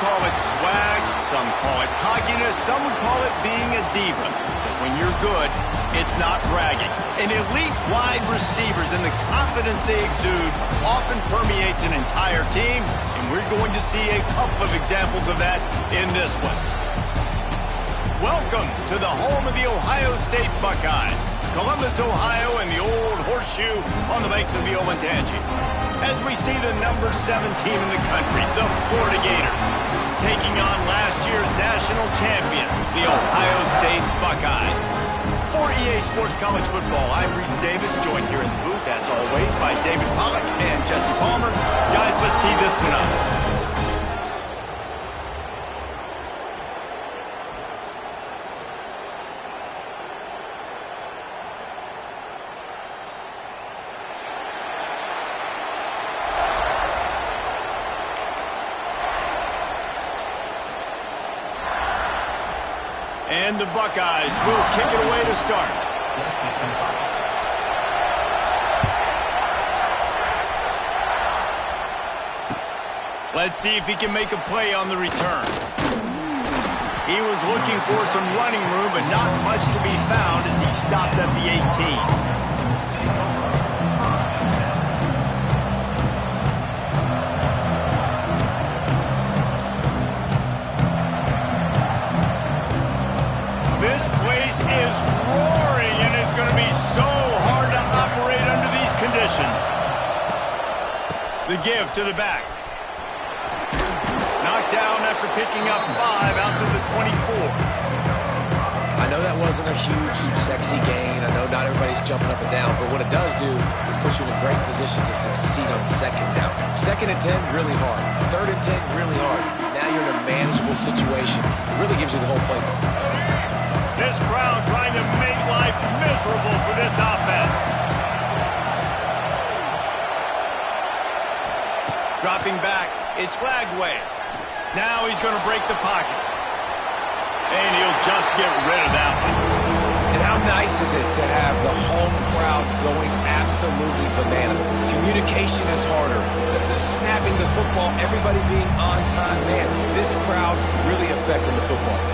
call it swag, some call it cockiness, some would call it being a diva. But when you're good, it's not bragging. An elite wide receivers and the confidence they exude often permeates an entire team, and we're going to see a couple of examples of that in this one. Welcome to the home of the Ohio State Buckeyes, Columbus, Ohio, and the old horseshoe on the banks of the Ncaa26. As we see the number 7 team in the country, the Florida Gators, taking on last year's national champions, the Ohio State Buckeyes. For EA Sports College Football, I'm Reese Davis, joined here in the booth, as always, by David Pollack and Jesse Palmer. Guys, let's tee this one up. And the Buckeyes will kick it away to start. Let's see if he can make a play on the return. He was looking for some running room, but not much to be found as he stopped at the 18. This place is roaring, and it's going to be so hard to operate under these conditions. The give to the back. Knocked down after picking up 5 out to the 24. I know that wasn't a huge, sexy gain. I know not everybody's jumping up and down, but what it does do is put you in a great position to succeed on second down. 2nd and 10, really hard. 3rd and 10, really hard. Now you're in a manageable situation. It really gives you the whole playbook. This crowd trying to make life miserable for this offense. Dropping back, it's Flagway. Now he's going to break the pocket. And he'll just get rid of that one. And how nice is it to have the home crowd going absolutely bananas? Communication is harder. The snapping the football, everybody being on time. Man, this crowd really affecting the football game.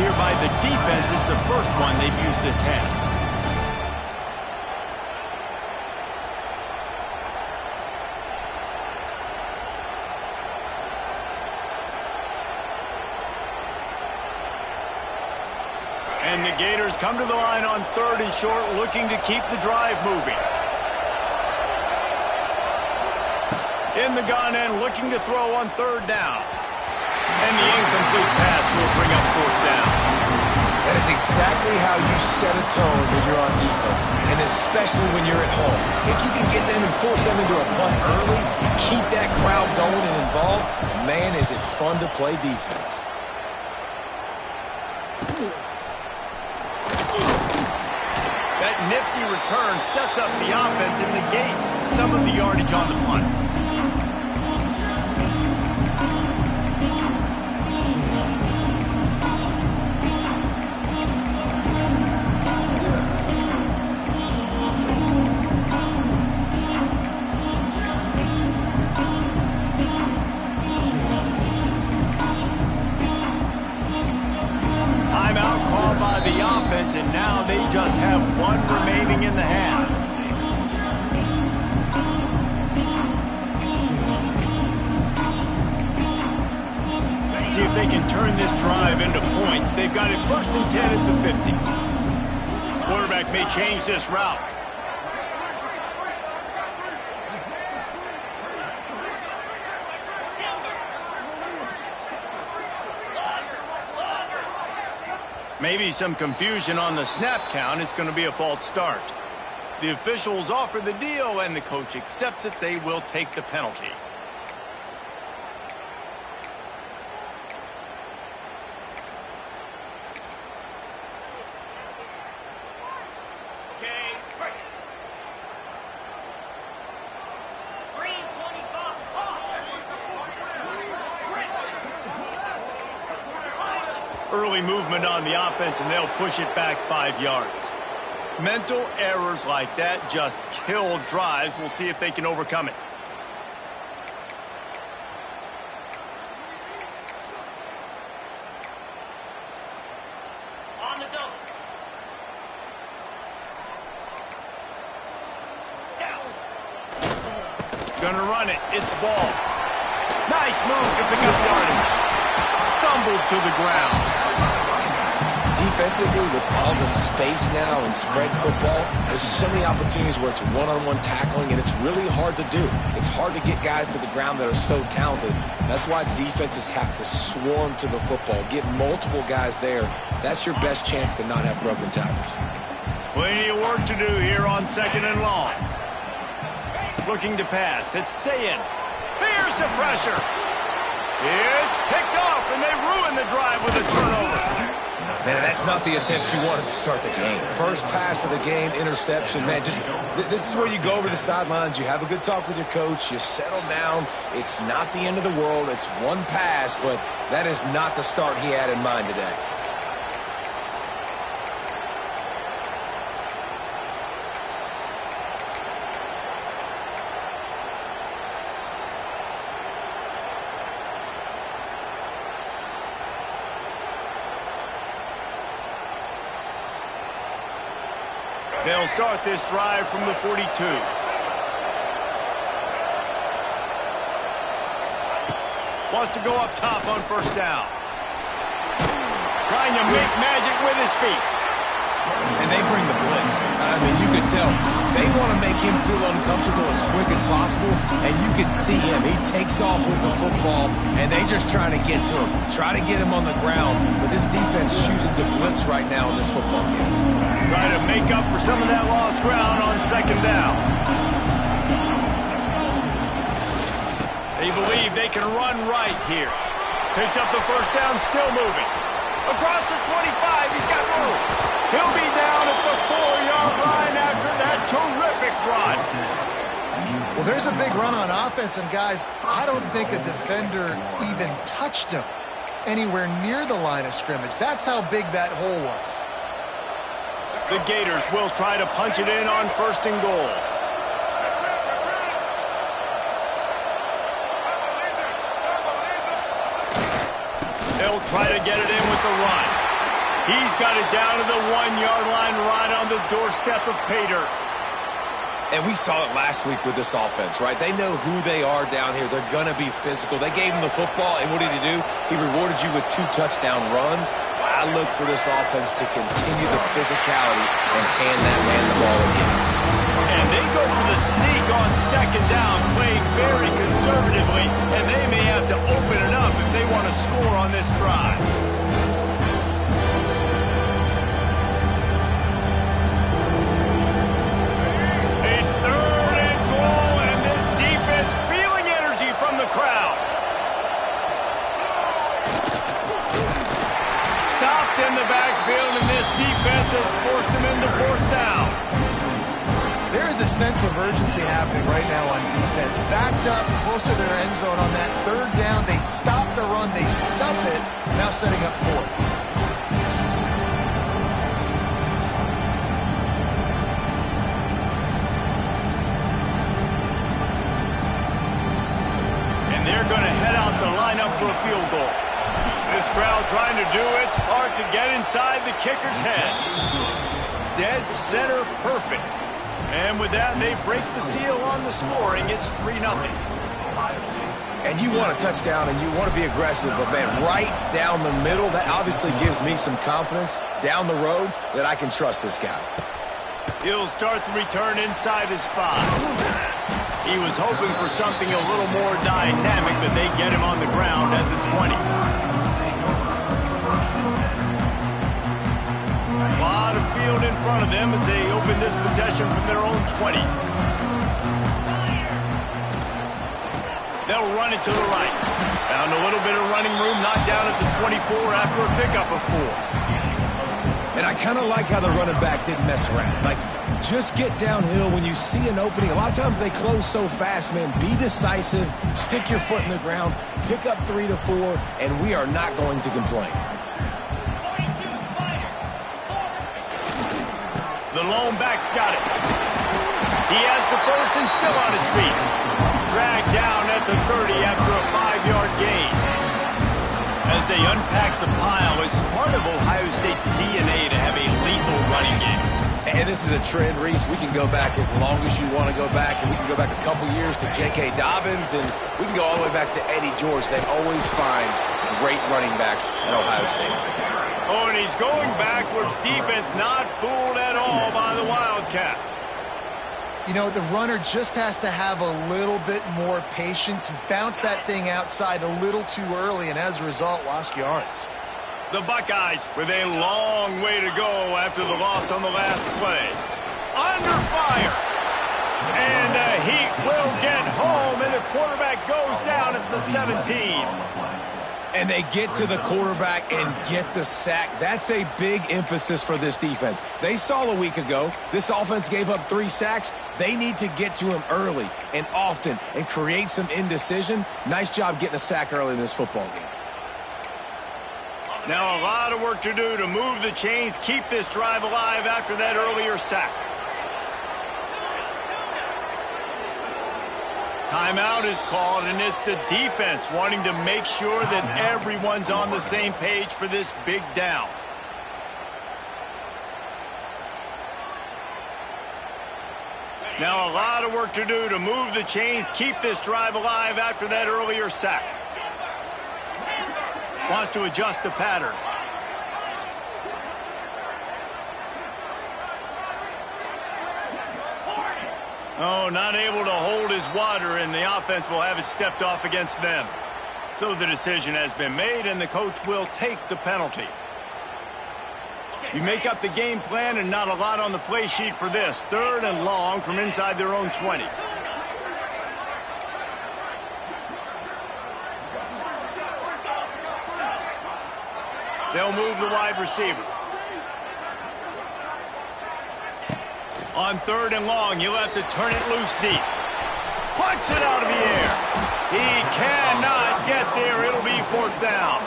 By the defense, it's the first one they've used this half. And the Gators come to the line on 3rd and short, looking to keep the drive moving. In the gun and looking to throw on 3rd down. And the incomplete pass will bring up 4th down. That is exactly how you set a tone when you're on defense, and especially when you're at home. If you can get them and force them into a punt early, keep that crowd going and involved, man, is it fun to play defense. That nifty return sets up the offense and negates some of the yardage on the punt. The offense, and now they just have 1 remaining in the half. See if they can turn this drive into points. They've got it 1st and 10 at the 50. Quarterback may change this route. Maybe some confusion on the snap count. It's going to be a false start. The officials offer the deal, and the coach accepts it. They will take the penalty. Early movement on the offense, and they'll push it back 5 yards. Mental errors like that just kill drives. We'll see if they can overcome it. On the double. Gonna run it. It's ball. Nice move to pick up yardage. Stumbled to the ground. Defensively, with all the space now in spread football, there's so many opportunities where it's one-on-one tackling, and it's really hard to do. It's hard to get guys to the ground that are so talented. That's why defenses have to swarm to the football, get multiple guys there. That's your best chance to not have broken tackles. Plenty of work to do here on 2nd and long. Looking to pass. It's Sayin. Here's the pressure. It's picked off, and they ruin the drive with a turnover. Man, that's not the attempt you wanted to start the game. First pass of the game, interception. Man, this is where you go over the sidelines. You have a good talk with your coach. You settle down. It's not the end of the world. It's one pass, but that is not the start he had in mind today. They'll start this drive from the 42. Wants to go up top on 1st down. Trying to make magic with his feet. And they bring the blitz. I mean, you could tell they want to make him feel uncomfortable as quick as possible, and you can see him. He takes off with the football, and they just trying to get to him, try to get him on the ground. But this defense choosing to blitz right now in this football game. Try to make up for some of that lost ground on 2nd down. They believe they can run right here. Picks up the 1st down, still moving. Across the 25, he's got room. He'll be down at the 4-yard line after that terrific run. Well, there's a big run on offense, and guys, I don't think a defender even touched him anywhere near the line of scrimmage. That's how big that hole was. The Gators will try to punch it in on 1st and goal. They'll try to get it in with the run. He's got it down to the 1-yard line right on the doorstep of Pater. And we saw it last week with this offense, right? They know who they are down here. They're going to be physical. They gave him the football, and what did he do? He rewarded you with 2 touchdown runs. I look for this offense to continue the physicality and hand that man the ball again. And they go for the sneak on 2nd down, playing very conservatively, and they may have to open it up if they want to score on this drive. In the backfield, and this defense has forced him into 4th down. There is a sense of urgency happening right now on defense. Backed up close to their end zone on that 3rd down. They stop the run. They stuff it. Now setting up 4th. And they're going to head out to line up for a field goal. This crowd trying to do its part to get inside the kicker's head. Dead center perfect. And with that, they break the seal on the scoring. It's 3-0. And you want a touchdown and you want to be aggressive, but man, right down the middle, that obviously gives me some confidence down the road that I can trust this guy. He'll start the return inside his 5. He was hoping for something a little more dynamic, but they get him on the ground at the 20. A lot of field in front of them as they open this possession from their own 20. They'll run it to the right. Found a little bit of running room, knocked down at the 24 after a pickup of 4. And I kind of like how the running back didn't mess around. Like, just get downhill when you see an opening. A lot of times they close so fast, man. Be decisive, stick your foot in the ground, pick up 3 to 4, and we are not going to complain. The lone back's got it. He has the first and still on his feet. Dragged down at the 30 after a 5-yard gain. As they unpack the pile, it's part of Ohio State's DNA to have a lethal running game. And this is a trend, Reese. We can go back as long as you want to go back, and we can go back a couple years to J.K. Dobbins, and we can go all the way back to Eddie George. They always find great running backs at Ohio State. Oh, and he's going backwards. Defense not fooled at all by the Wildcat. You know, the runner just has to have a little bit more patience. He bounced that thing outside a little too early, and as a result, lost yards. The Buckeyes with a long way to go after the loss on the last play. Under fire. And the Heat will get home, and the quarterback goes down at the 17. And they get to the quarterback and get the sack. That's a big emphasis for this defense. They saw a week ago, this offense gave up 3 sacks. They need to get to him early and often and create some indecision. Nice job getting a sack early in this football game. Now a lot of work to do to move the chains, keep this drive alive after that earlier sack. Timeout is called, and it's the defense wanting to make sure that everyone's on the same page for this big down. Now a lot of work to do to move the chains, keep this drive alive after that earlier sack. Wants to adjust the pattern. Oh, not able to hold his water, and the offense will have it stepped off against them. So the decision has been made, and the coach will take the penalty. You make up the game plan, and not a lot on the play sheet for this. 3rd and long from inside their own 20. They'll move the wide receiver. On 3rd and long, you'll have to turn it loose deep. Puts it out of the air. He cannot get there. It'll be 4th down.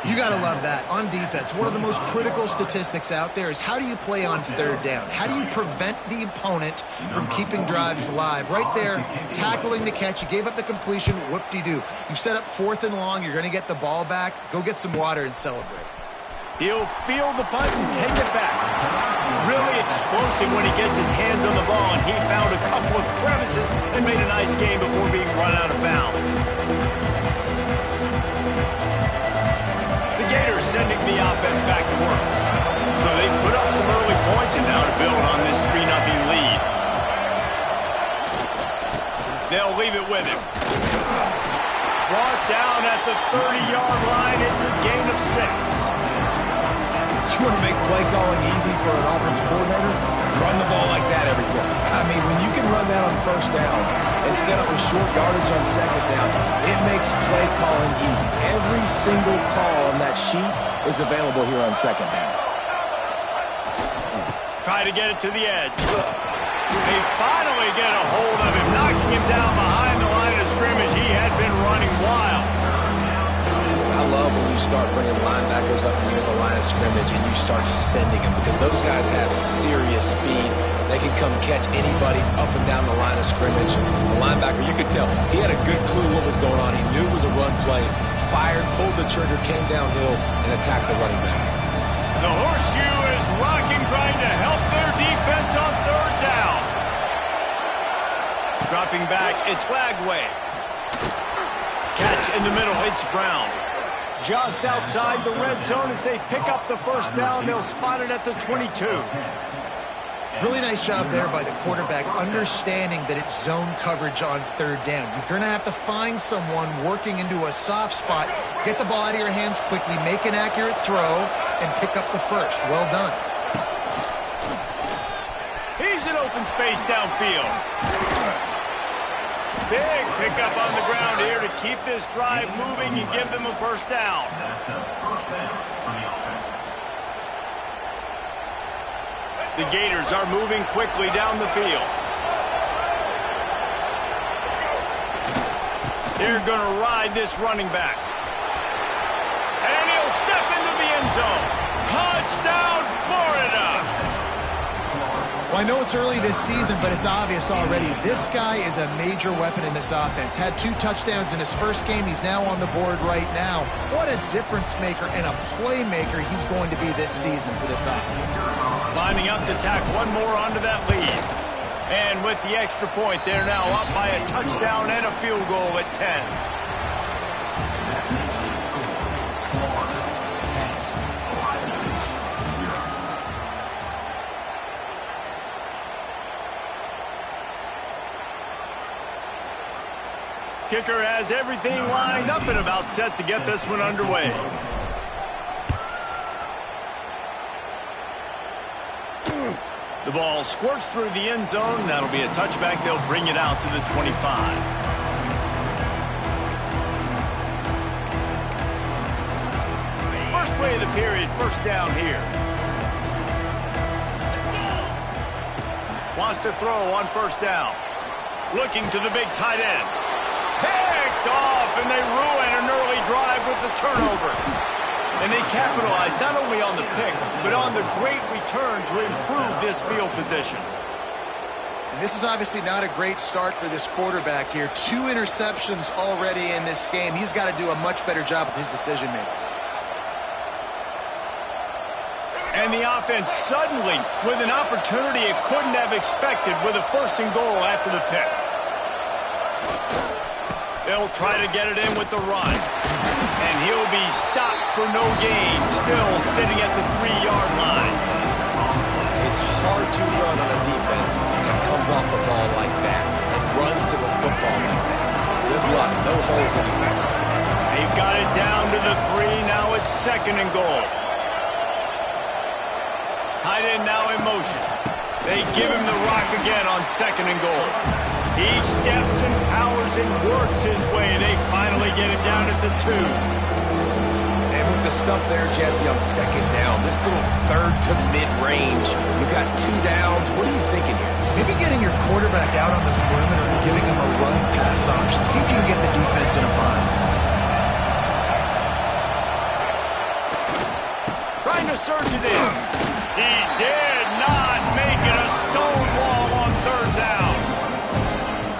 You got to love that. On defense, one of the most critical statistics out there is how do you play on 3rd down? How do you prevent the opponent from keeping drives alive? Right there, tackling the catch. You gave up the completion. Whoop-de-doo. You set up 4th and long. You're going to get the ball back. Go get some water and celebrate. He'll field the punt and take it back. Really explosive when he gets his hands on the ball, and he found a couple of crevices and made a nice game before being run out of bounds. The Gators sending the offense back to work. So they put up some early points and now to build on this 3-0 lead. They'll leave it with him. Brought down at the 30-yard line. It's a gain of 6. You want to make play calling easy for an offensive coordinator? Run the ball like that every play. I mean, when you can run that on 1st down and set up a short yardage on 2nd down, it makes play calling easy. Every single call on that sheet is available here on 2nd down. Try to get it to the edge. They finally get a hold of him, knocking him down behind the line of scrimmage. He had been running wild. I love when you start bringing linebackers up near the line of scrimmage and you start sending them, because those guys have serious speed. They can come catch anybody up and down the line of scrimmage. The linebacker, you could tell, he had a good clue what was going on. He knew it was a run play, fired, pulled the trigger, came downhill, and attacked the running back. The horseshoe is rocking, trying to help their defense on 3rd down. Dropping back, it's Flagway. Catch in the middle, it's Brown. Just outside the red zone as they pick up the 1st down. They'll spot it at the 22. Really nice job there by the quarterback, understanding that it's zone coverage on 3rd down. You're going to have to find someone working into a soft spot, get the ball out of your hands quickly, make an accurate throw, and pick up the 1st. Well done. He's in open space downfield. Big pickup on the ground here to keep this drive moving and give them a 1st down. The Gators are moving quickly down the field. They're going to ride this running back. And he'll step into the end zone. Touchdown, Florida! Well, I know it's early this season, but it's obvious already. This guy is a major weapon in this offense. Had 2 touchdowns in his first game. He's now on the board right now. What a difference maker and a playmaker he's going to be this season for this offense. Lining up to tack one more onto that lead. And with the extra point, they're now up by a touchdown and a field goal at 10. Kicker has everything lined up and about set to get this one underway. The ball squirts through the end zone. That'll be a touchback. They'll bring it out to the 25. First play of the period, first down here. Wants to throw on first down. Looking to the big tight end. Picked off, and they ruin an early drive with the turnover. And they capitalize not only on the pick, but on the great return to improve this field position. And this is obviously not a great start for this quarterback here. 2 interceptions already in this game. He's got to do a much better job with his decision-making. And the offense suddenly, with an opportunity it couldn't have expected, with a first and goal after the pick. They'll try to get it in with the run. And he'll be stopped for no gain, still sitting at the 3-yard line. It's hard to run on a defense that comes off the ball like that and runs to the football like that. Good luck. No holes anywhere. They've got it down to the 3. Now it's second and goal. Tight end now in motion. They give him the rock again on second and goal. He steps and powers and works his way. They finally get him down at the 2. And with the stuff there, Jesse, on second down, this little third to mid-range, you got 2 downs. What are you thinking here? Maybe getting your quarterback out on the perimeter and giving him a run-pass option. See if you can get the defense in a bind. Trying to surge it in. He did not make it a stone wall on third down.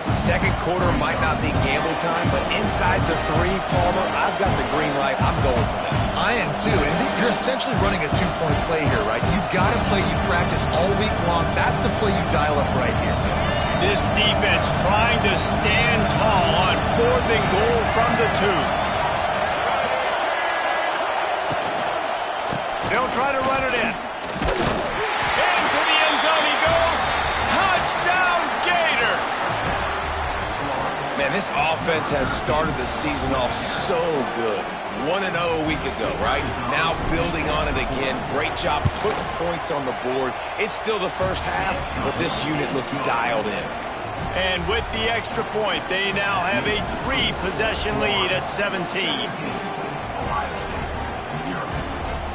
Second quarter might not be gamble time, but inside the 3, Palmer, I've got the green light. I'm going for this. I am too, and you're essentially running a 2-point play here, right? You've got a play you practice all week long. That's the play you dial up right here. This defense trying to stand tall on fourth and goal from the 2. They'll try to run it in. Into the end zone he goes. Touchdown, Gator! Man, this offense has started the season off so good. 1-0 a week ago, right? Now building on it again. Great job putting points on the board. It's still the first half, but this unit looks dialed in. And with the extra point, they now have a 3-possession lead at 17.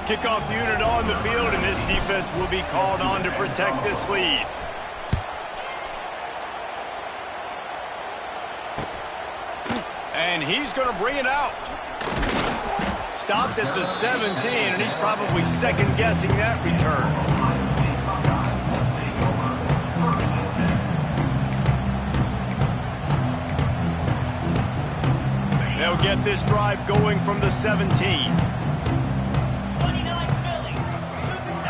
Kickoff unit on the field, and this defense will be called on to protect this lead. And he's going to bring it out. Stopped at the 17, and he's probably second-guessing that return. They'll get this drive going from the 17.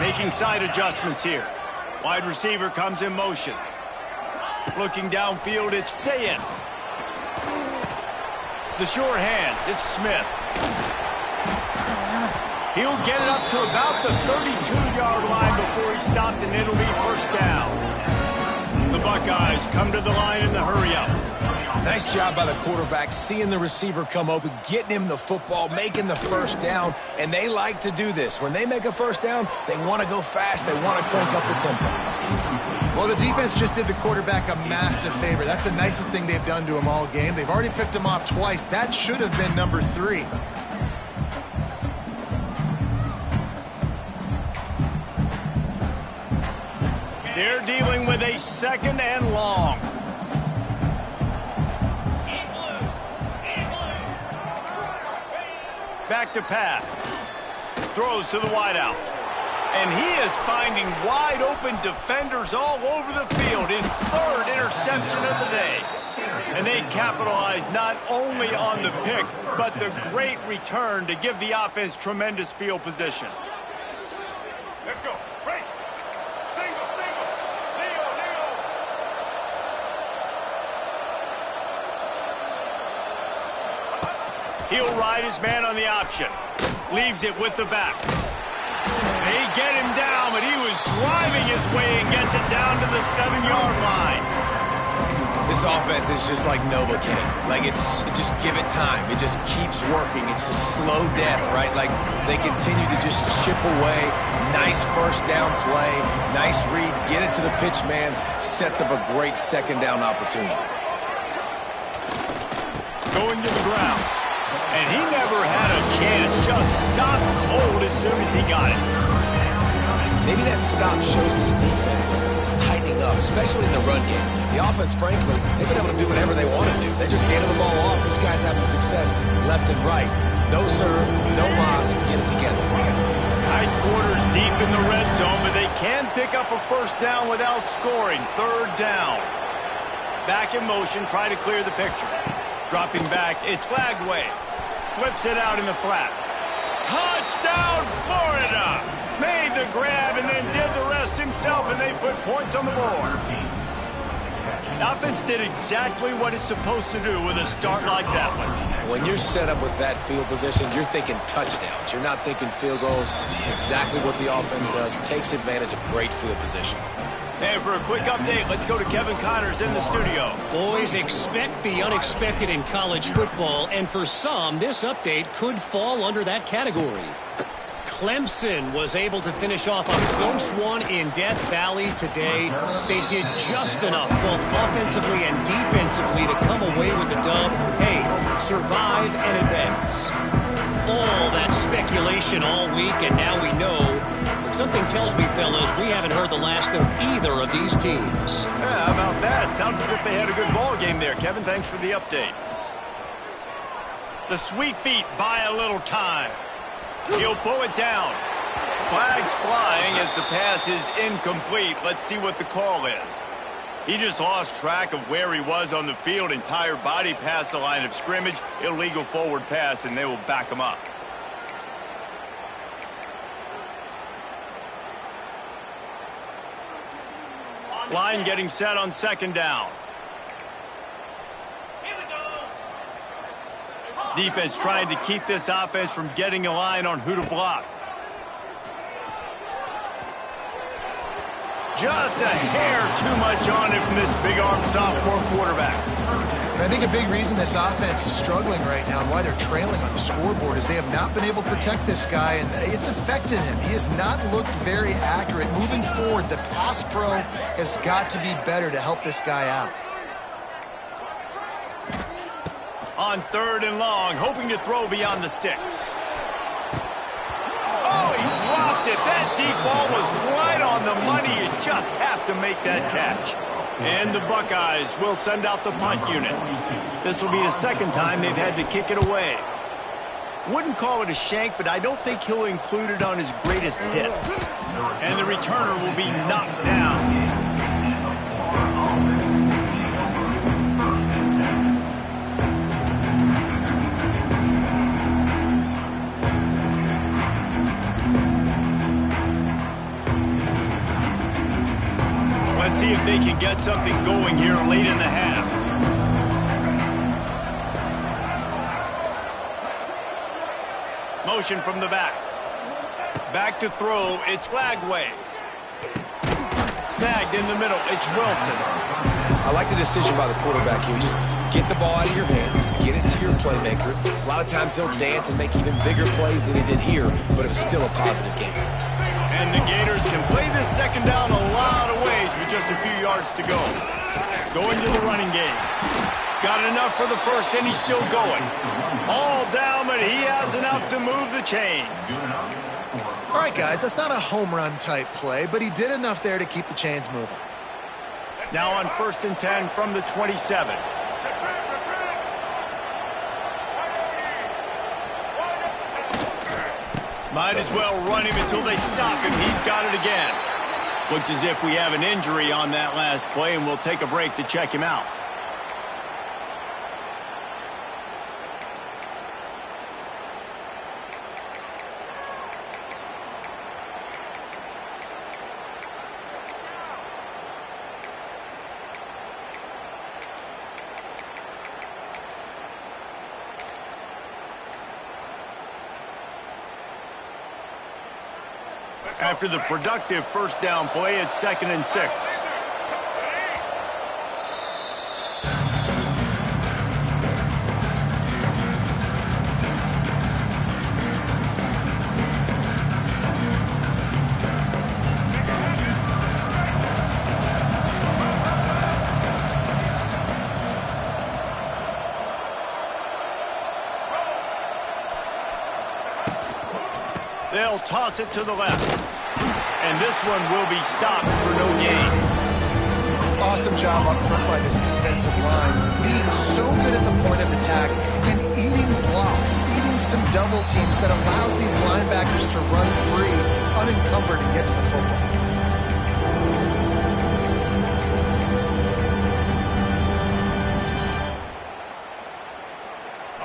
Making side adjustments here. Wide receiver comes in motion. Looking downfield, it's Sayin. The sure hands, it's Smith. He'll get it up to about the 32-yard line before he's stopped, and it'll be first down. The Buckeyes come to the line in the hurry-up. Nice job by the quarterback, seeing the receiver come open, getting him the football, making the first down, and they like to do this. When they make a first down, they want to go fast, they want to crank up the tempo. Well, the defense just did the quarterback a massive favor. That's the nicest thing they've done to him all game. They've already picked him off twice. That should have been number 3. They're dealing with a second and long. Back to pass. Throws to the wideout. And he is finding wide-open defenders all over the field. His third interception of the day. And they capitalize not only on the pick, but the great return to give the offense tremendous field position. Let's go. Break. Single, single. Leo, Leo. He'll ride his man on the option. Leaves it with the back. They get him down, but he was driving his way and gets it down to the 7-yard line. This offense is just like Novocaine. Like, just give it time. It just keeps working. It's a slow death, right? Like, they continue to just chip away. Nice first down play. Nice read. Get it to the pitch man. Sets up a great second down opportunity. Going to the ground. And he never had a chance. Just stopped cold as soon as he got it. Maybe that stop shows this defense is tightening up, especially in the run game. The offense, frankly, they've been able to do whatever they want to do. They just handed the ball off. This guy's having success left and right. No serve, no moss, get it together. Tight quarters deep in the red zone, but they can pick up a first down without scoring. Third down. Back in motion, try to clear the picture. Dropping back, it's Lagway. Flips it out in the flat. Touchdown, Florida! Made the grab and then did the rest himself, and they put points on the board. The offense did exactly what it's supposed to do with a start like that one. When you're set up with that field position, you're thinking touchdowns. You're not thinking field goals. It's exactly what the offense does. Takes advantage of great field position. And for a quick update, let's go to Kevin Connors in the studio. Boys, expect the unexpected in college football, and for some, this update could fall under that category. Clemson was able to finish off a close one in Death Valley today. They did just enough, both offensively and defensively, to come away with the dub. Hey, survive and advance. All that speculation all week, and now we know. But something tells me, fellas, we haven't heard the last of either of these teams. Yeah, how about that? Sounds as if they had a good ball game there. Kevin, thanks for the update. The Sweet Feet buy a little time. He'll pull it down. Flags flying as the pass is incomplete. Let's see what the call is. He just lost track of where he was on the field. Entire body past the line of scrimmage. Illegal forward pass, and they will back him up. Line getting set on second down. Defense trying to keep this offense from getting a line on who to block. Just a hair too much on it from this big-armed sophomore quarterback. And I think a big reason this offense is struggling right now and why they're trailing on the scoreboard is they have not been able to protect this guy, and it's affected him. He has not looked very accurate. Moving forward, the pass pro has got to be better to help this guy out. On third and long, hoping to throw beyond the sticks. Oh, he dropped it. That deep ball was right on the money. You just have to make that catch. And the Buckeyes will send out the punt unit. This will be the second time they've had to kick it away. Wouldn't call it a shank, but I don't think he'll include it on his greatest hits. And the returner will be knocked down. Let's see if they can get something going here late in the half. Motion from the back. Back to throw. It's Lagway. Snagged in the middle. It's Wilson. I like the decision by the quarterback here. Just get the ball out of your hands. Get it to your playmaker. A lot of times he'll dance and make even bigger plays than he did here, but it was still a positive game. And the Gators can play this second down a lot of ways with just a few yards to go. Going to the running game. Got enough for the first, and he's still going. All down, but he has enough to move the chains. All right, guys, that's not a home run type play, but he did enough there to keep the chains moving. Now on 1st and 10 from the 27. Might as well run him until they stop him. He's got it again. Looks as if we have an injury on that last play, and we'll take a break to check him out. After the productive first down play, it's 2nd and 6. They'll toss it to the left. And this one will be stopped for no gain. Awesome job up front by this defensive line. Being so good at the point of attack and eating blocks, eating some double teams that allows these linebackers to run free, unencumbered, and get to the football.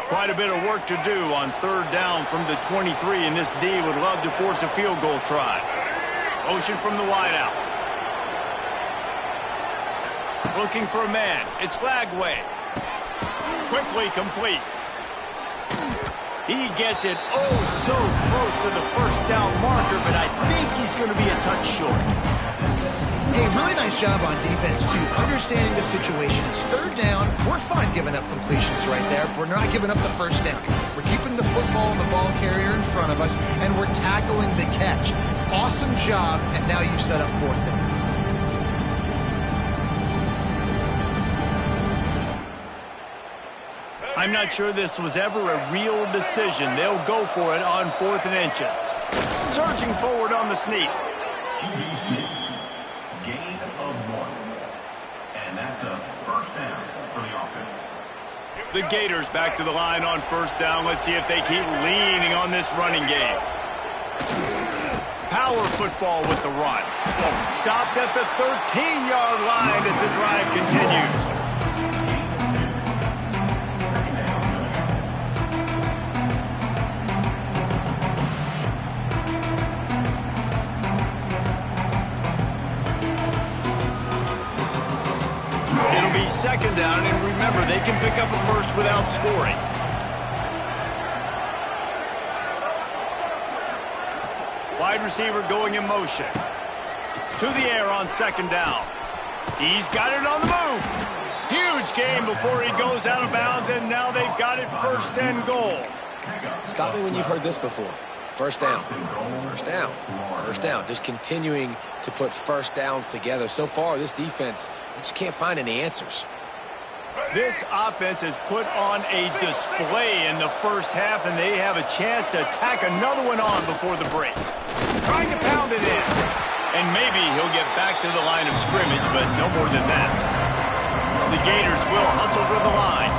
Quite a bit of work to do on 3rd down from the 23, and this D would love to force a field goal try. Motion from the wideout. Looking for a man. It's Lagway. Quickly complete. He gets it so close to the first down marker, but I think he's going to be a touch short. Hey, really nice job on defense, too. Understanding the situation. It's 3rd down. We're fine giving up completions right there. We're not giving up the first down. We're keeping the football and the ball carrier in front of us, and we're tackling the catch. Awesome job, and now you've set up 4th down. I'm not sure this was ever a real decision. They'll go for it on 4th and inches. Surging forward on the sneak. Gain of 1. And that's a first down for the offense. The Gators back to the line on 1st down. Let's see if they keep leaning on this running game. Power football with the run. Stopped at the 13-yard line as the drive continues. It'll be 2nd down, and remember, they can pick up a first without scoring. Wide receiver going in motion. To the air on 2nd down. He's got it on the move. Huge gain before he goes out of bounds, and now they've got it 1st and goal. Stop me when you've heard this before. 1st down. 1st down. 1st down. Just continuing to put 1st downs together. So far, this defense, they just can't find any answers. This offense has put on a display in the first half, and they have a chance to tack another one on before the break. Trying to pound it in. And maybe he'll get back to the line of scrimmage, but no more than that. The Gators will hustle to the line.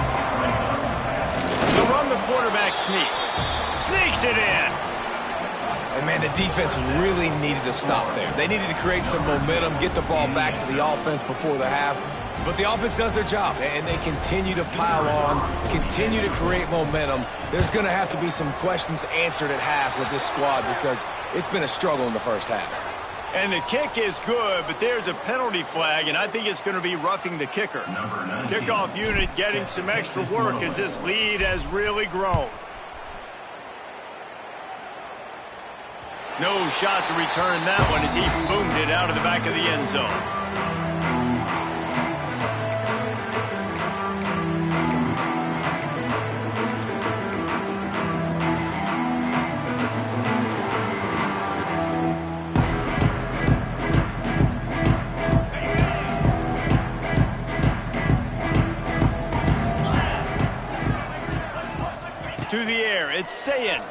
They'll run the quarterback sneak. Sneaks it in. And, man, the defense really needed to stop there. They needed to create some momentum, get the ball back to the offense before the half. But the offense does their job, and they continue to pile on, continue to create momentum. There's going to have to be some questions answered at half with this squad because it's been a struggle in the first half. And the kick is good, but there's a penalty flag, and I think it's going to be roughing the kicker. Kickoff unit getting some extra work as this lead has really grown. No shot to return that one as he boomed it out of the back of the end zone. To the air, it's Sayin.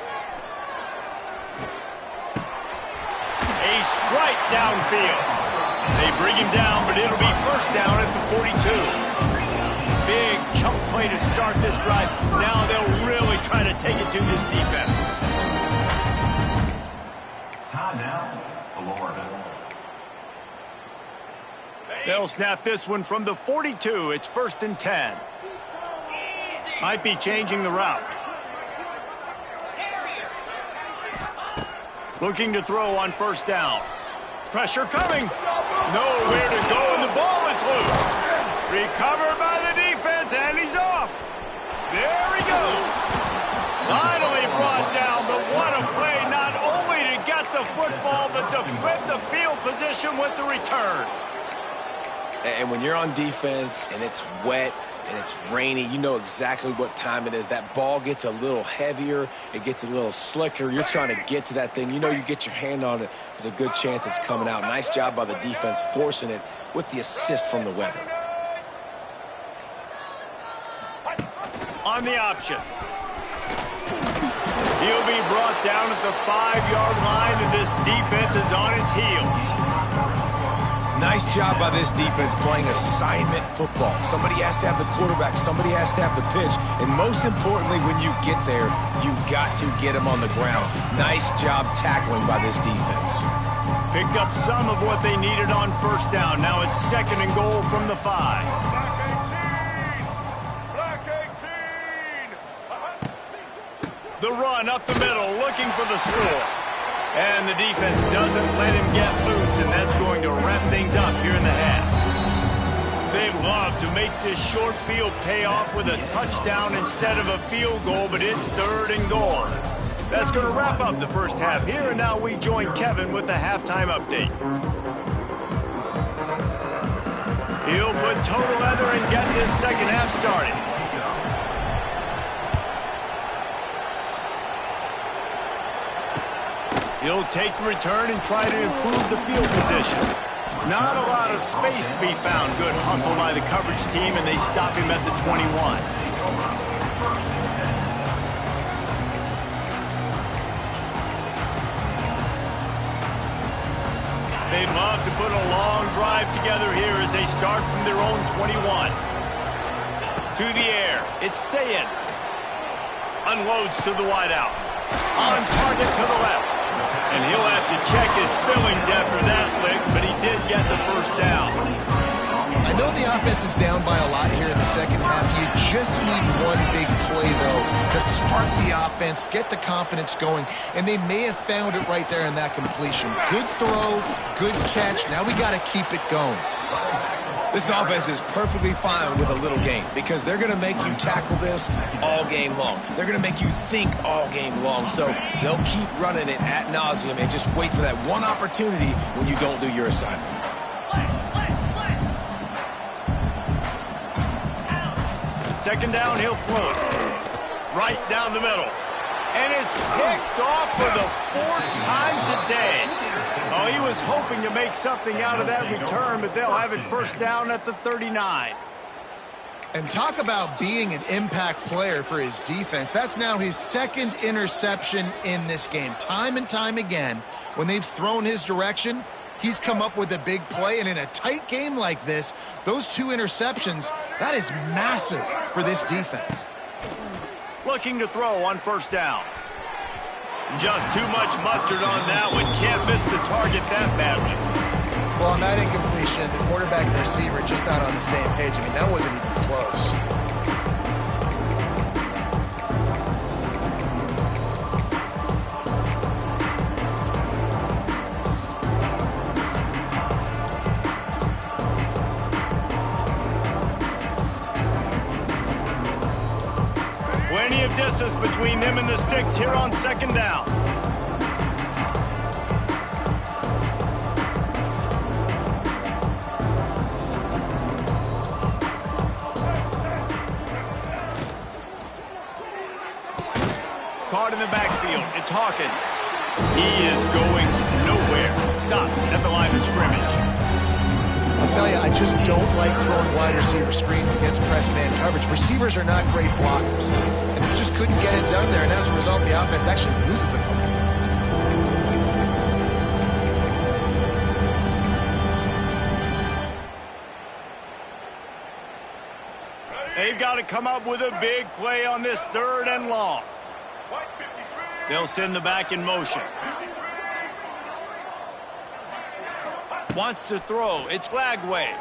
A strike downfield. They bring him down, but it'll be 1st down at the 42. Big chunk play to start this drive. Now they'll really try to take it to this defense. They'll snap this one from the 42. It's 1st and 10. Might be changing the route. Looking to throw on 1st down. Pressure coming. Nowhere to go, and the ball is loose. Recovered by the defense, and he's off. There he goes. Finally brought down, but what a play, not only to get the football, but to flip the field position with the return. And when you're on defense and it's wet and it's rainy, you know exactly what time it is. That ball gets a little heavier. It gets a little slicker. You're trying to get to that thing. You know you get your hand on it. There's a good chance it's coming out. Nice job by the defense forcing it with the assist from the weather. On the option. He'll be brought down at the 5-yard line, and this defense is on its heels. Nice job by this defense playing assignment football. Somebody has to have the quarterback. Somebody has to have the pitch. And most importantly, when you get there, you got to get them on the ground. Nice job tackling by this defense. Picked up some of what they needed on 1st down. Now it's 2nd and goal from the 5. Black 18! The run up the middle, looking for the score. And the defense doesn't let him get loose, and that's going to wrap things up here in the half. They'd love to make this short field pay off with a touchdown instead of a field goal, but it's 3rd and goal. That's going to wrap up the first half here, and now we join Kevin with the halftime update. He'll put total leather and get this second half started. He'll take the return and try to improve the field position. Not a lot of space to be found. Good hustle by the coverage team, and they stop him at the 21. They'd love to put a long drive together here as they start from their own 21. To the air, it's Sayin. Unloads to the wideout. On target to the left. And he'll have to check his fillings after that lick, but he did get the 1st down. I know the offense is down by a lot here in the second half. You just need one big play, though, to spark the offense, get the confidence going, and they may have found it right there in that completion. Good throw, good catch. Now we got to keep it going. This offense is perfectly fine with a little game because they're going to make you tackle this all game long. They're going to make you think all game long. So they'll keep running it ad nauseum and just wait for that one opportunity when you don't do your assignment. Second down, he'll throw it. Right down the middle. And it's picked off for the 4th time today. Oh, he was hoping to make something out of that return, but they'll have it 1st down at the 39. And talk about being an impact player for his defense. That's now his 2nd interception in this game. Time and time again, when they've thrown his direction, he's come up with a big play. And in a tight game like this, those 2 interceptions, that is massive for this defense. Looking to throw on 1st down. Just too much mustard on that one. Can't miss the target that badly. Well, on that incompletion, the quarterback and the receiver just not on the same page. I mean, that wasn't even close. Plenty of distance between them and the sticks here on 2nd down. Caught in the backfield. It's Hawkins. He is going nowhere. Stop at the line of scrimmage. I'll tell you, I just don't like throwing wide receiver screens against press man coverage. Receivers are not great blockers. And they just couldn't get it done there. And as a result, the offense actually loses a couple of yards. They've got to come up with a big play on this 3rd and long. They'll send the back in motion. Wants to throw. It's Flagway.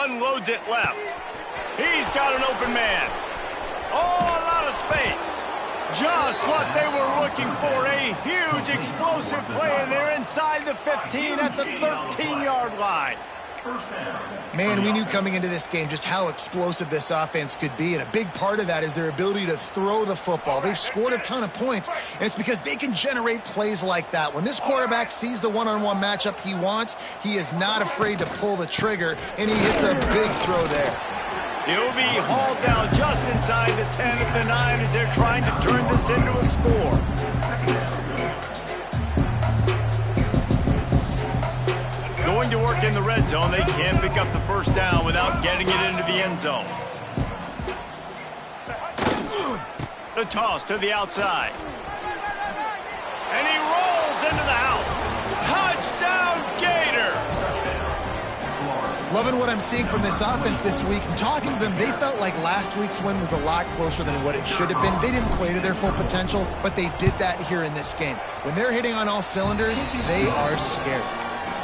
Unloads it left. He's got an open man. Oh, a lot of space. Just what they were looking for. A huge explosive play, and they're inside the 15 at the 13-yard line. Man, we knew coming into this game just how explosive this offense could be, and a big part of that is their ability to throw the football. They've scored a ton of points, and it's because they can generate plays like that. When this quarterback sees the one-on-one matchup he wants, he is not afraid to pull the trigger, and he hits a big throw there. He'll be hauled down just inside the 10 at the 9 as they're trying to turn this into a score. Going to work in the red zone, they can't pick up the first down without getting it into the end zone. The toss to the outside. And he rolls into the house. Touchdown, Gators! Loving what I'm seeing from this offense this week. And talking to them, they felt like last week's win was a lot closer than what it should have been. They didn't play to their full potential, but they did that here in this game. When they're hitting on all cylinders, they are scared.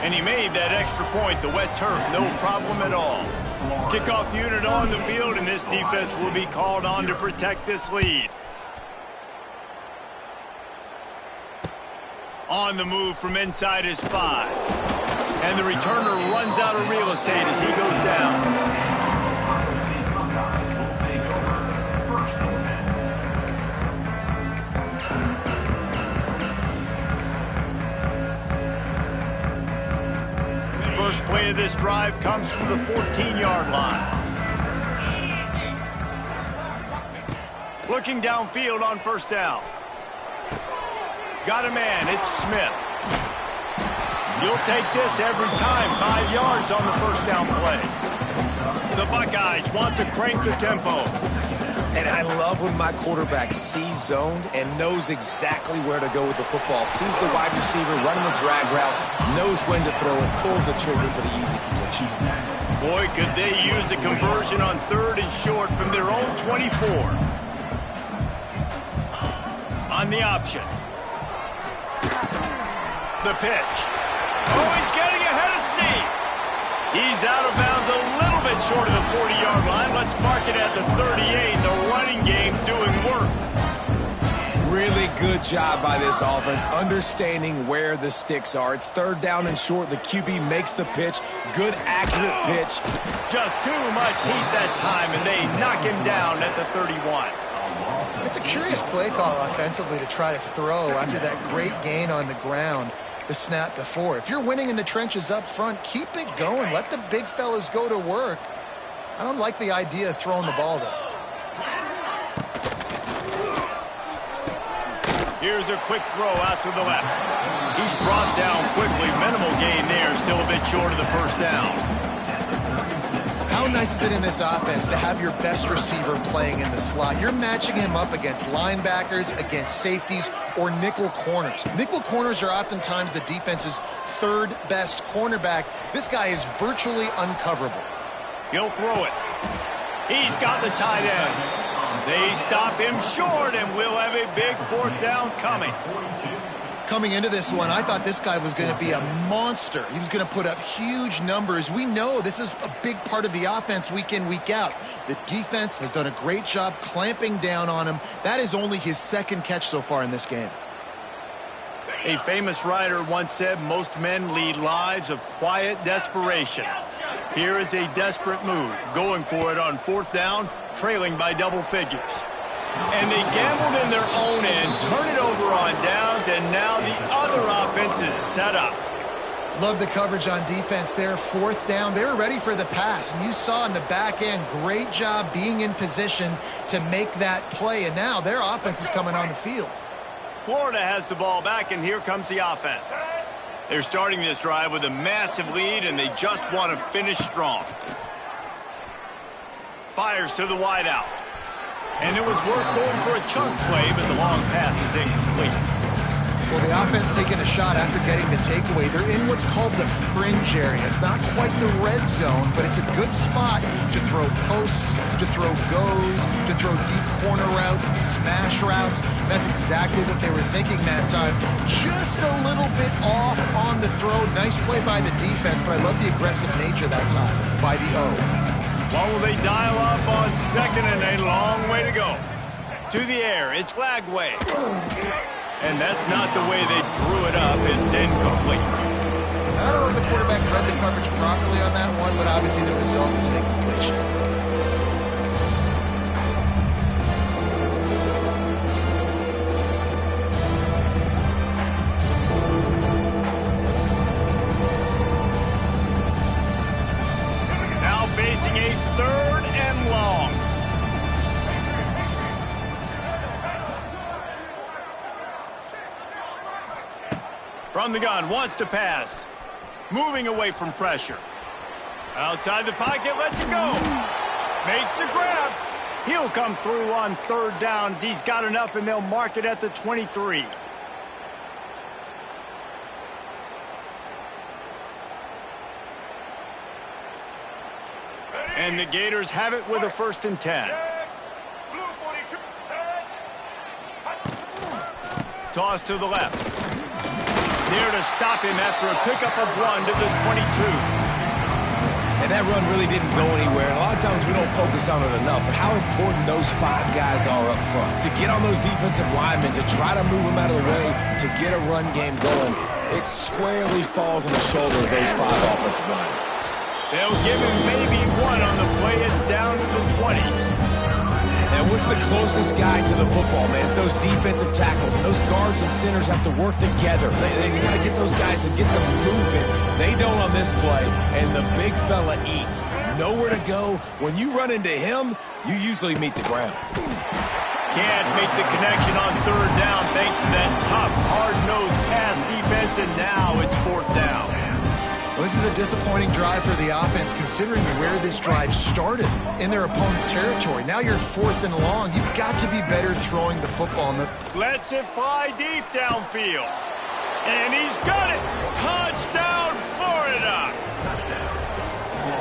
And he made that extra point, the wet turf, no problem at all. Kickoff unit on the field, and this defense will be called on to protect this lead. On the move from inside his 5. And the returner runs out of real estate as he goes down. First play of this drive comes from the 14-yard line. Looking downfield on first down. Got a man, it's Smith. You'll take this every time. 5 yards on the first down play. The Buckeyes want to crank the tempo. And I love when my quarterback sees zoned and knows exactly where to go with the football. Sees the wide receiver running the drag route, knows when to throw it, pulls the trigger for the easy completion. Boy, could they use a conversion on 3rd and short from their own 24. On the option. The pitch. Oh, he's getting ahead of steam. He's out of bounds a little bit short of the 40-yard line. Let's mark it at the 38. The running game doing work. Really good job by this offense, understanding where the sticks are. It's 3rd down and short. The QB makes the pitch. Good, accurate pitch. Just too much heat that time, and they knock him down at the 31. It's a curious play call offensively to try to throw after that great gain on the ground the snap before. If you're winning in the trenches up front, keep it going. Let the big fellas go to work. I don't like the idea of throwing the ball there. Here's a quick throw out to the left. He's brought down quickly. Minimal gain there, still a bit short of the first down. How nice is it in this offense to have your best receiver playing in the slot? You're matching him up against linebackers, against safeties, or nickel corners. Nickel corners are oftentimes the defense's 3rd best cornerback. This guy is virtually uncoverable. He'll throw it. He's got the tight end. They stop him short, and we'll have a big 4th down coming. Coming into this one, I thought this guy was going to be a monster. He was going to put up huge numbers. We know this is a big part of the offense week in, week out. The defense has done a great job clamping down on him. That is only his 2nd catch so far in this game. A famous writer once said, most men lead lives of quiet desperation. Here is a desperate move, going for it on 4th down, trailing by double figures. And they gambled in their own end, turn it over on downs, and now the other offense is set up. Love the coverage on defense there. 4th down, they were ready for the pass. And you saw in the back end, great job being in position to make that play. And now their offense is coming on the field. Florida has the ball back, and here comes the offense. They're starting this drive with a massive lead, and they just want to finish strong. Fires to the wideout. And it was worth going for a chunk play, but the long pass is incomplete. Well, the offense taking a shot after getting the takeaway. They're in what's called the fringe area. It's not quite the red zone, but it's a good spot to throw posts, to throw goes, to throw deep corner routes, smash routes. That's exactly what they were thinking that time. Just a little bit off on the throw. Nice play by the defense, but I love the aggressive nature that time by the O. What will they dial up on second and a long way to go? To the air, it's Lagway. And that's not the way they drew it up. It's incomplete. I don't know if the quarterback read the coverage properly on that one, but obviously the result is an incompletion. Now facing a third and long. From the gun, wants to pass. Moving away from pressure. Outside the pocket, lets it go. Makes the grab. He'll come through on third downs. He's got enough, and they'll mark it at the 23. And the Gators have it with a 1st and 10. Toss to the left. There to stop him after a pickup of 1 to the 22. And that run really didn't go anywhere. And a lot of times we don't focus on it enough, but how important those 5 guys are up front. To get on those defensive linemen, to try to move them out of the way, to get a run game going, it squarely falls on the shoulder of those 5 offensive linemen. They'll give him maybe 1 on the play. It's down to the 20. And what's the closest guy to the football, man? It's those defensive tackles. And those guards and centers have to work together. They got to get those guys and get some movement. They don't on this play, and the big fella eats. Nowhere to go. When you run into him, you usually meet the ground. Can't make the connection on third down thanks to that tough, hard-nosed pass defense, and now it's 4th down. Well, this is a disappointing drive for the offense considering where this drive started, in their opponent territory. Now you're 4th and long. You've got to be better throwing the football. Lets it fly deep downfield. And he's got it. Touchdown, Florida.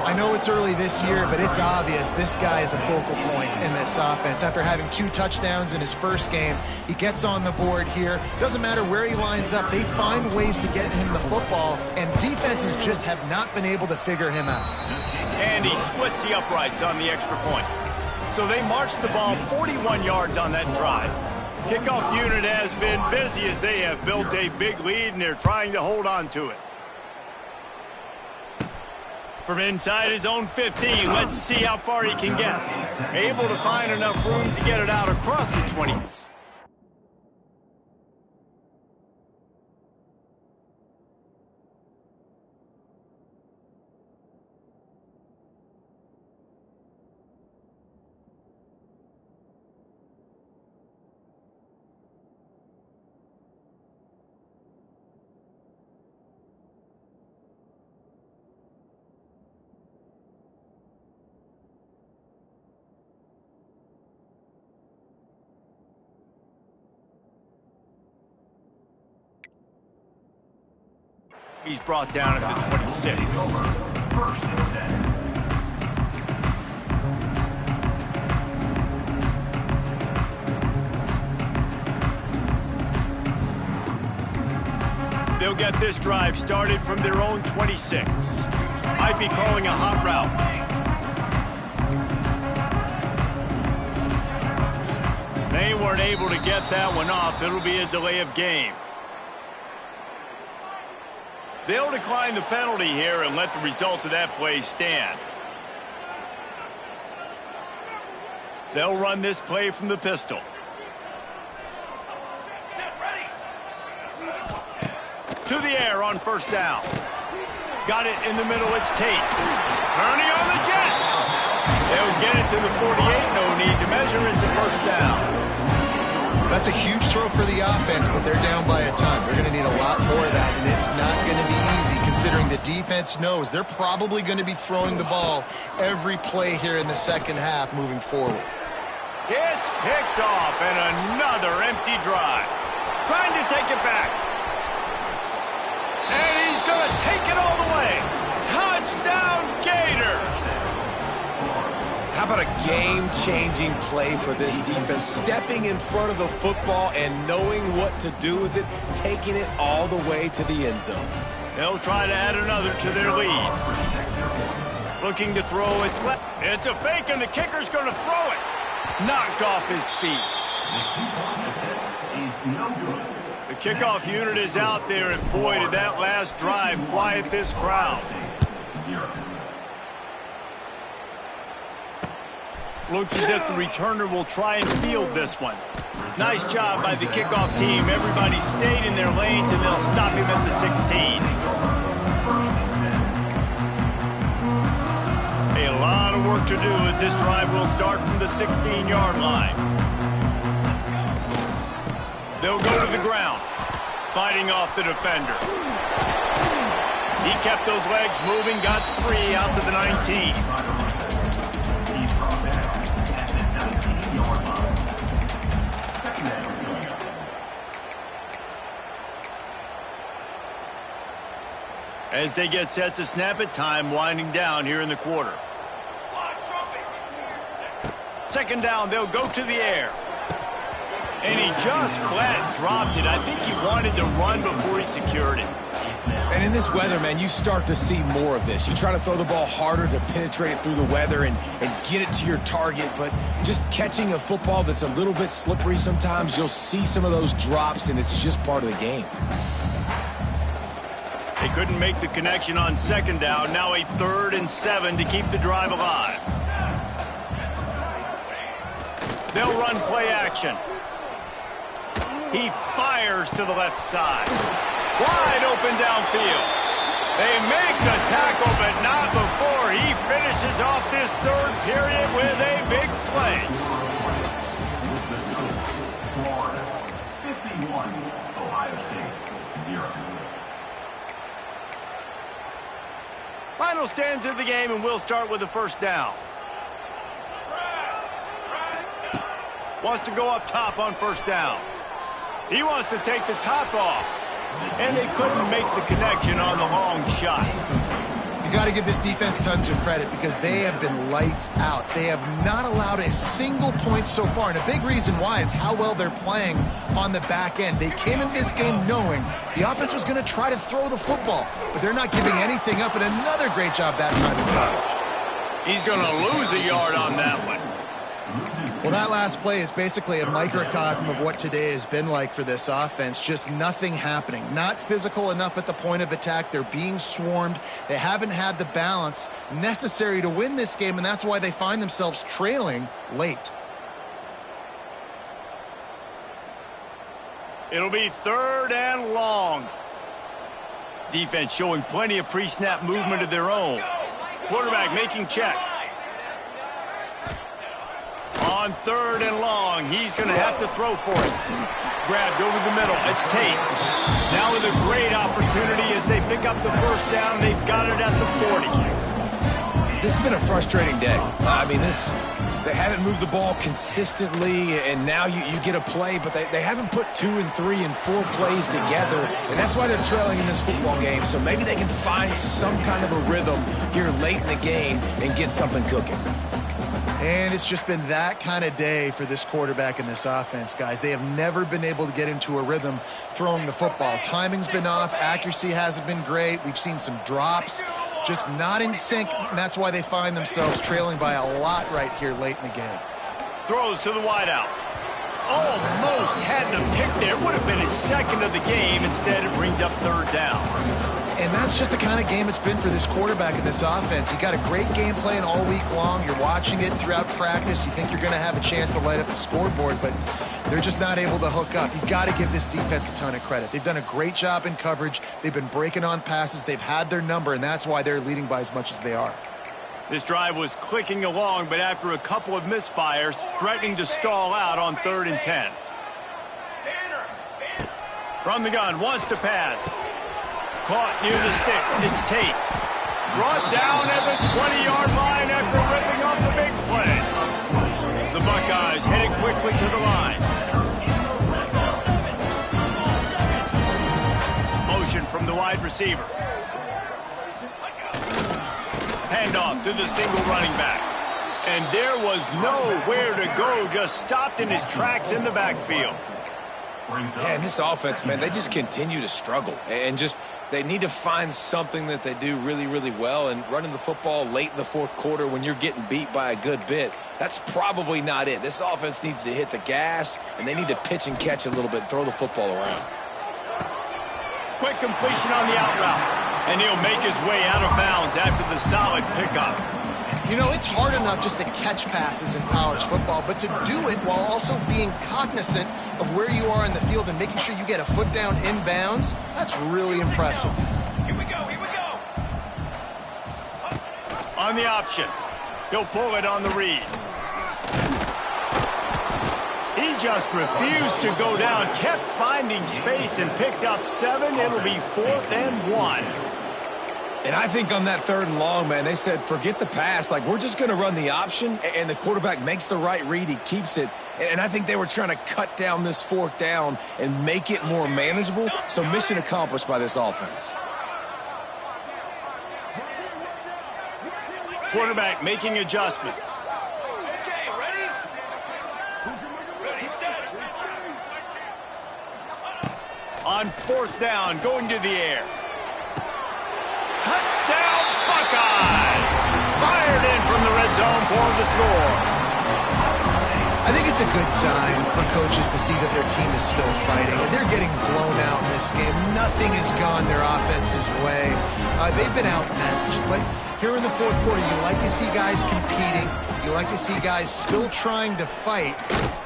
I know it's early this year, but it's obvious this guy is a focal point in this offense. After having 2 touchdowns in his first game, he gets on the board here. Doesn't matter where he lines up, they find ways to get him the football, and defenses just have not been able to figure him out. And he splits the uprights on the extra point. So they march the ball 41 yards on that drive. Kickoff unit has been busy as they have built a big lead, and they're trying to hold on to it. From inside his own 15, let's see how far he can get. Able to find enough room to get it out across the 20. He's brought down at the 26. They'll get this drive started from their own 26. Might be calling a hot route. They weren't able to get that one off. It'll be a delay of game. They'll decline the penalty here and let the result of that play stand. They'll run this play from the pistol. To the air on 1st down. Got it in the middle, it's Tate. Turning on the Jets. They'll get it to the 48, no need to measure, it's a 1st down. That's a huge throw for the offense, but they're down by a ton. They're going to need a lot more of that, and it's not going to be easy considering the defense knows they're probably going to be throwing the ball every play here in the second half moving forward. It's picked off, and another empty drive. trying to take it back. And he's going to take it all the way. Touchdown, Gators! How about a game-changing play for this defense? Stepping in front of the football and knowing what to do with it, taking it all the way to the end zone. They'll try to add another to their lead. Looking to throw it. It's a fake, and the kicker's going to throw it. Knocked off his feet. The kickoff unit is out there, and boy, did that last drive quiet this crowd. Looks as if the returner will try and field this one. Nice job by the kickoff team. Everybody stayed in their lanes, and they'll stop him at the 16. A lot of work to do as this drive will start from the 16-yard line. They'll go to the ground, fighting off the defender. He kept those legs moving, got 3 out to the 19. As they get set to snap it, time winding down here in the quarter. Second down, they'll go to the air. And he just flat dropped it. I think he wanted to run before he secured it. And in this weather, man, you start to see more of this. You try to throw the ball harder to penetrate it through the weather and get it to your target, but just catching a football that's a little bit slippery sometimes, you'll see some of those drops, and it's just part of the game. They couldn't make the connection on second down. Now a 3rd and 7 to keep the drive alive. They'll run play action. He fires to the left side. Wide open downfield. They make the tackle, but not before he finishes off this 3rd period with a big play. 51, Ohio State, 0. Final stands of the game, and we'll start with the first down. Wants to go up top on first down. He wants to take the top off. And they couldn't make the connection on the long shot. You got to give this defense tons of credit because they have been lights out. They have not allowed a single point so far, and a big reason why is how well they're playing on the back end. They came in this game knowing the offense was going to try to throw the football, but they're not giving anything up, and another great job that time in coverage. He's going to lose a yard on that one. Well, that last play is basically a microcosm of what today has been like for this offense. Just nothing happening. Not physical enough at the point of attack. They're being swarmed. They haven't had the balance necessary to win this game, and that's why they find themselves trailing late. It'll be 3rd and long. Defense showing plenty of pre-snap movement of their own. Quarterback making checks. On 3rd and long, he's going to have to throw for it. Grabbed over the middle. It's Tate. Now with a great opportunity as they pick up the first down. They've got it at the 40. This has been a frustrating day. I mean, they haven't moved the ball consistently, and now you get a play, but they haven't put 2 and 3 and 4 plays together, and that's why they're trailing in this football game. So maybe they can find some kind of a rhythm here late in the game and get something cooking. And it's just been that kind of day for this quarterback and this offense, guys. They have never been able to get into a rhythm throwing the football. Timing's been off. Accuracy hasn't been great. We've seen some drops. Just not in sync, and that's why they find themselves trailing by a lot right here late in the game. Throws to the wideout. Almost had the pick there. Would have been his 2nd of the game. Instead, it brings up 3rd down. And that's just the kind of game it's been for this quarterback and this offense. You got a great game plan all week long. You're watching it throughout practice. You think you're going to have a chance to light up the scoreboard, but they're just not able to hook up. You got to give this defense a ton of credit. They've done a great job in coverage. They've been breaking on passes. They've had their number, and that's why they're leading by as much as they are. This drive was clicking along, but after a couple of misfires, threatening to stall out on 3rd and 10. From the gun, wants to pass. Caught near the sticks. It's Tate. Brought down at the 20-yard line after ripping off the big play. The Buckeyes headed quickly to the line. wide receiver. Handoff to the single running back. And there was nowhere to go, just stopped in his tracks in the backfield. Yeah, and this offense, man, they just continue to struggle. And just, they need to find something that they do really, really well. And running the football late in the fourth quarter when you're getting beat by a good bit, that's probably not it. This offense needs to hit the gas, and they need to pitch and catch a little bit, throw the football around. Quick completion on the out route. And he'll make his way out of bounds after the solid pickup. You know, it's hard enough just to catch passes in college football, but to do it while also being cognizant of where you are in the field and making sure you get a foot down in bounds, that's really impressive. Here we go, here we go. On the option. He'll pull it on the read. He just refused to go down, kept finding space and picked up 7. It'll be 4th and 1. And I think on that 3rd and long, man, they said, forget the pass. Like, we're just going to run the option, and the quarterback makes the right read. He keeps it. And I think they were trying to cut down this 4th down and make it more manageable. So mission accomplished by this offense. Quarterback making adjustments. Okay, ready? Ready, set. On 4th down, going to the air. Touchdown, Buckeyes! Fired in from the red zone for the score. I think it's a good sign for coaches to see that their team is still fighting. They're getting blown out in this game. Nothing has gone their offense's way. They've been outmatched, but here in the fourth quarter, you like to see guys competing. You like to see guys still trying to fight.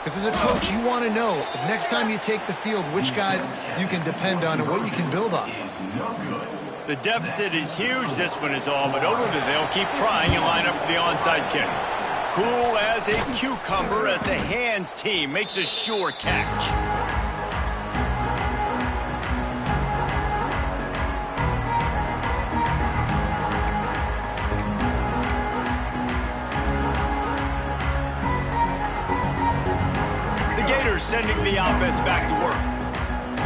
Because as a coach, you want to know, next time you take the field, which guys you can depend on and what you can build off of. The deficit is huge. This one is all but over, but they'll keep trying and line up for the onside kick. Cool as a cucumber as the hands team makes a sure catch. The Gators sending the offense back to work.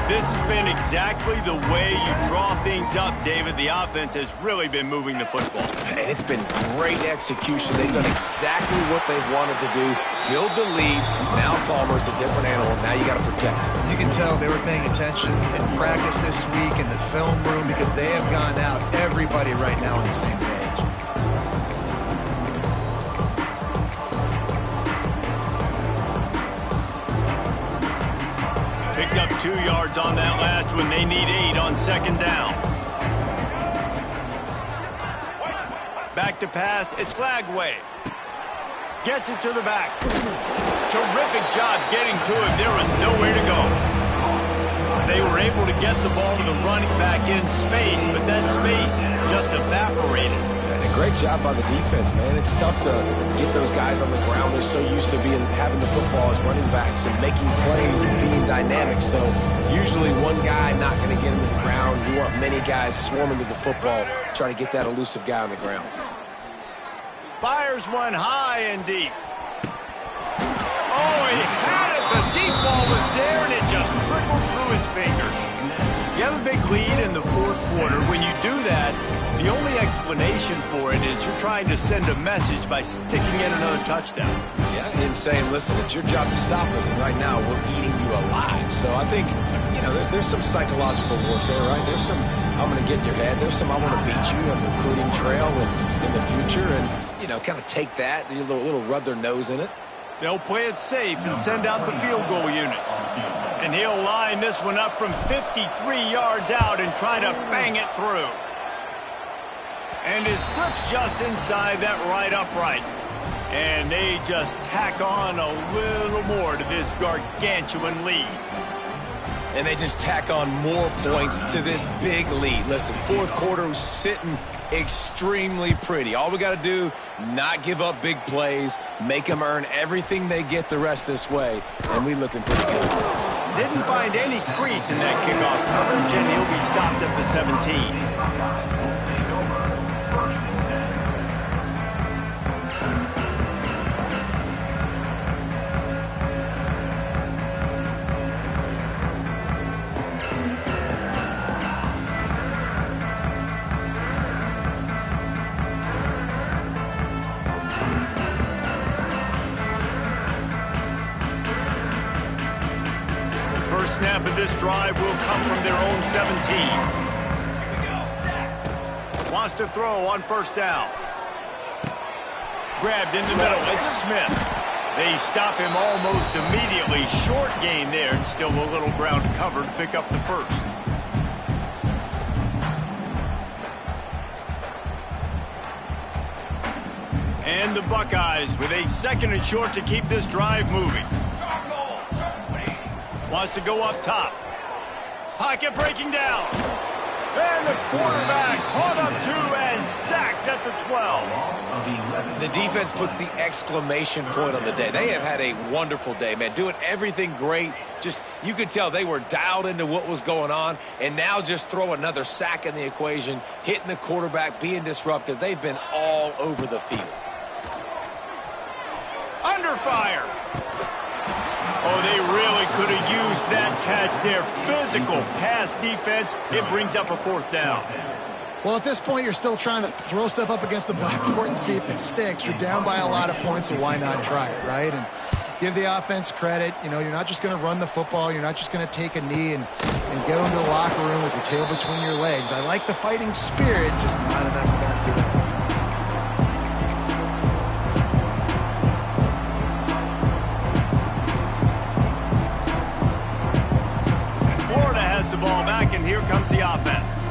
This has been exactly the way you draw things up, David. The offense has really been moving the football. And it's been great execution. They've done exactly what they've wanted to do. Build the lead. Now Palmer's a different animal. Now you got to protect it. You can tell they were paying attention in practice this week in the film room because they have gone out, everybody right now on the same page. Picked up 2 yards on that last one. They need 8 on 2nd down. Back to pass. It's Lagway. Gets it to the back. Terrific job getting to him. There was nowhere to go. They were able to get the ball to the running back in space, but that space just evaporated. And a great job by the defense, man. It's tough to get those guys on the ground. They're so used to having the football as running backs and making plays and being dynamic. So usually one guy not going to get him to the ground. You want many guys swarming to the football, trying to get that elusive guy on the ground. Fires one high and deep. Oh, he had it. The deep ball was there, and it just trickled through his fingers. You have a big lead in the fourth quarter. When you do that, the only explanation for it is you're trying to send a message by sticking in another touchdown. Yeah, and saying, listen, it's your job to stop us, and right now we're eating you alive. So I think, you know, there's some psychological warfare, right? There's some, I'm going to get in your head. There's some, I want to beat you on the recruiting trail and in the future, and, you know, kind of take that, a little rub their nose in it. They'll play it safe and send out the field goal unit. And he'll line this one up from 53 yards out and try to bang it through. And his slips just inside that right upright. And they just tack on a little more to this gargantuan lead. And they just tack on more points to this big lead. Listen, fourth quarter was sitting extremely pretty. All we got to do, not give up big plays, make them earn everything they get the rest this way, and we looking pretty good. Didn't find any crease in that kickoff coverage, and he'll be stopped at the 17. of this drive will come from their own 17. Wants to throw on first down. Grabbed in the middle. It's Smith. They stop him almost immediately. Short gain there, and still a little ground covered to pick up the first. And the Buckeyes with a 2nd and short to keep this drive moving. Wants to go up top. Pocket breaking down. And the quarterback caught up 2 and sacked at the 12. The defense puts the exclamation point on the day. They have had a wonderful day, man. Doing everything great. Just, you could tell they were dialed into what was going on. And now just throw another sack in the equation. Hitting the quarterback, being disruptive. They've been all over the field. Under fire. Oh, they really could have used that catch there. Physical pass defense. It brings up a 4th down. Well, at this point, you're still trying to throw stuff up against the blackboard and see if it sticks. You're down by a lot of points, so why not try it, right? And give the offense credit. You know, you're not just going to run the football. You're not just going to take a knee and go into the locker room with your tail between your legs. I like the fighting spirit, just not enough of that today. Ball back, and here comes the offense.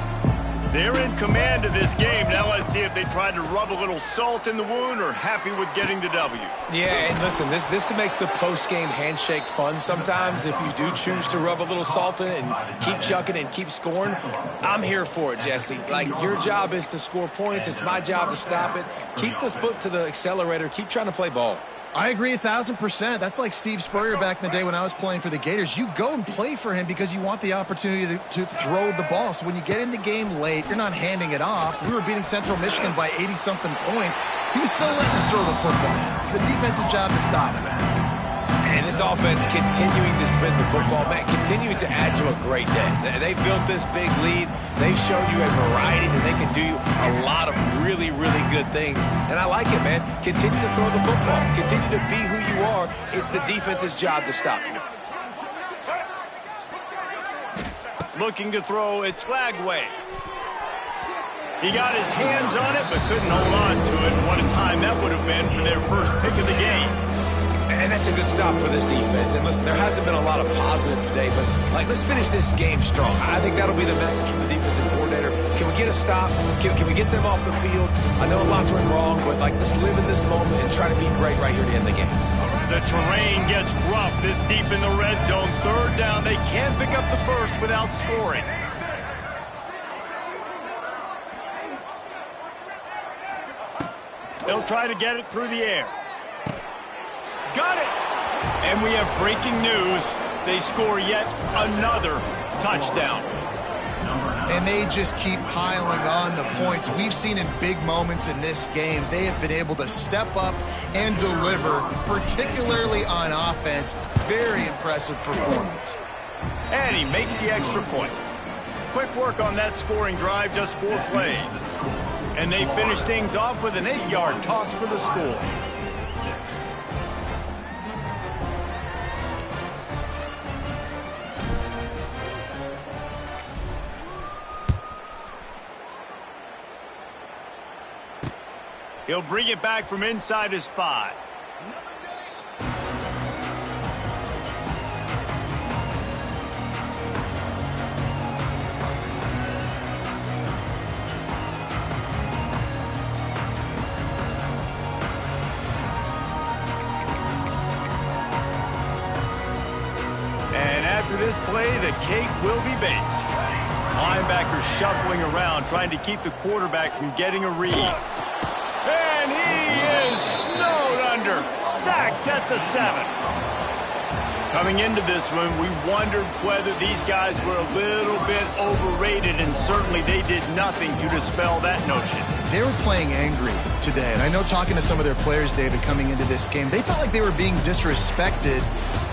They're in command of this game. Now let's see if they tried to rub a little salt in the wound or happy with getting the W. Yeah, and listen, this makes the post-game handshake fun sometimes. If you do choose to rub a little salt in it and keep chucking and keep scoring, I'm here for it, Jesse. Like, your job is to score points. It's my job to stop it. Keep the foot to the accelerator. Keep trying to play ball. I agree 1,000%. That's like Steve Spurrier back in the day when I was playing for the Gators. You go and play for him because you want the opportunity to throw the ball. So when you get in the game late, you're not handing it off. We were beating Central Michigan by 80-something points. He was still letting us throw the football. It's the defense's job to stop it. And this offense continuing to spin the football, man, continuing to add to a great day. They built this big lead. They've shown you a variety that they can do a lot of really, really good things. And I like it, man. Continue to throw the football. Continue to be who you are. It's the defense's job to stop you. Looking to throw, it's Flagway. He got his hands on it, but couldn't hold on to it. What a time that would have been for their first pick of the game. And that's a good stop for this defense. And listen, there hasn't been a lot of positive today, but let's finish this game strong. I think that'll be the message from the defensive coordinator. Can we get a stop? Can we get them off the field? I know a lot's went wrong, but let's live in this moment and try to be great right here to end the game. The terrain gets rough this deep in the red zone. 3rd down. They can't pick up the first without scoring. They'll try to get it through the air. Got it! And we have breaking news. They score yet another touchdown. And they just keep piling on the points. We've seen in big moments in this game, they have been able to step up and deliver, particularly on offense. Very impressive performance. And he makes the extra point. Quick work on that scoring drive, just 4 plays. And they finish things off with an 8-yard toss for the score. He'll bring it back from inside his 5. And after this play, the cake will be baked. Linebacker shuffling around, trying to keep the quarterback from getting a read. And he is snowed under, sacked at the 7. Coming into this one, we wondered whether these guys were a little bit overrated, and certainly they did nothing to dispel that notion. They were playing angry today, and I know talking to some of their players, David, coming into this game, they felt like they were being disrespected.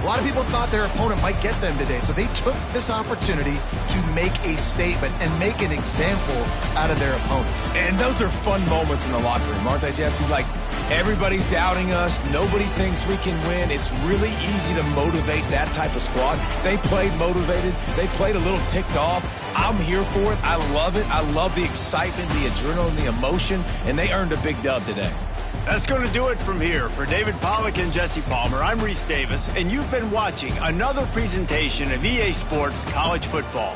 A lot of people thought their opponent might get them today, so they took this opportunity to make a statement and make an example out of their opponent. And those are fun moments in the locker room, aren't they, Jesse? Everybody's doubting us. Nobody thinks we can win. It's really easy to motivate that type of squad. They played motivated. They played a little ticked off. I'm here for it. I love it. I love the excitement, the adrenaline, the emotion, and they earned a big dub today. That's going to do it from here. For David Pollack and Jesse Palmer, I'm Reese Davis, and you've been watching another presentation of EA Sports College Football.